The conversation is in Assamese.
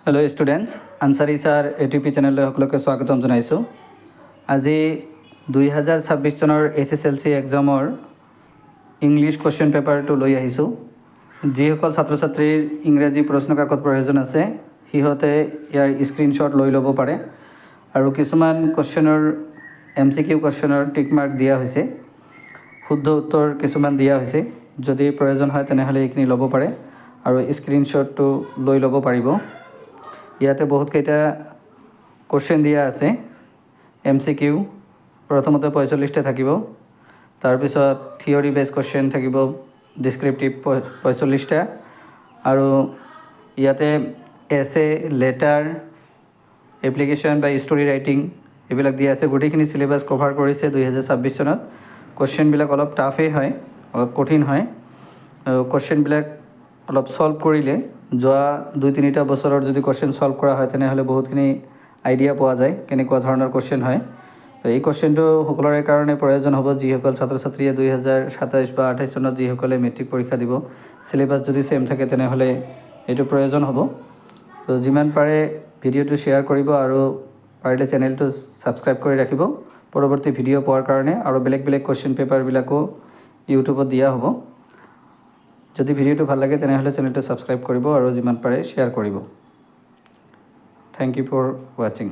Hello' students, Ansari sir ATP চেনেললৈ সকলোকে স্বাগতম জনাইছোঁ। আজি 2026 চনৰ SSLC এক্সামৰ ইংলিছ কুৱেশ্যন পেপাৰটো লৈ আহিছোঁ। যিসকল ছাত্ৰ ছাত্ৰীৰ ইংৰাজী প্ৰশ্ন কাকত প্ৰয়োজন আছে সিহঁতে ইয়াৰ স্ক্ৰীনশ্বট লৈ ল'ব পাৰে। আৰু কিছুমান কুৱেশ্যনৰ MCQ কুৱেশ্যনৰ টিক মাৰ্ক দিয়া হৈছে, শুদ্ধ উত্তৰ কিছুমান দিয়া হৈছে। যদি প্ৰয়োজন হয় তেনেহ'লে এইখিনি ল'ব পাৰে আৰু স্ক্ৰীনশ্বটটো লৈ ল'ব পাৰিব। ইয়াতে বহুতকেইটা কুৱেশ্যন দিয়া আছে। MCQ প্ৰথমতে 45টা থাকিব, তাৰপিছত থিয়ৰী বেছ কুৱেশ্যন থাকিব ডিছক্ৰিপটিভ 45টা, আৰু ইয়াতে এছে, লেটাৰ, এপ্লিকেশ্যন বা ষ্টৰি ৰাইটিং এইবিলাক দিয়া আছে। গোটেইখিনি চিলেবাছ কভাৰ কৰিছে 2026 চনত। কুৱেশ্যনবিলাক অলপ টাফেই হয়, অলপ কঠিন হয়। কুৱেশ্যনবিলাক অলপ ছল্ভ কৰিলে যোৱা 2-3টা বছৰৰ যদি কুৱেশ্যন ছল্ভ কৰা হয় তেনেহ'লে বহুতখিনি আইডিয়া পোৱা যায় কেনেকুৱা ধৰণৰ কুৱেশ্যন হয়। এই কুৱেশ্যনটো সকলোৰে কাৰণে প্ৰয়োজন হ'ব যিসকল ছাত্ৰ ছাত্ৰীয়ে 2027 বা 28 চনত যিসকলে মেট্ৰিক পৰীক্ষা দিব। চিলেবাছ যদি ছেম থাকে তেনেহ'লে এইটো প্ৰয়োজন হ'ব। তো যিমান পাৰে ভিডিঅ'টো শ্বেয়াৰ কৰিব আৰু পাৰিলে চেনেলটো ছাবস্ক্ৰাইব কৰি ৰাখিব পৰৱৰ্তী ভিডিঅ' পোৱাৰ কাৰণে। আৰু বেলেগ বেলেগ কুৱেশ্যন পেপাৰবিলাকো ইউটিউবত দিয়া হ'ব। যদি ভিডিঅ'টো ভাল লাগে তেনেহ'লে চেনেলটো ছাবস্ক্ৰাইব কৰিব আৰু যিমান পাৰে শ্বেয়াৰ কৰিব। Thank you for watching.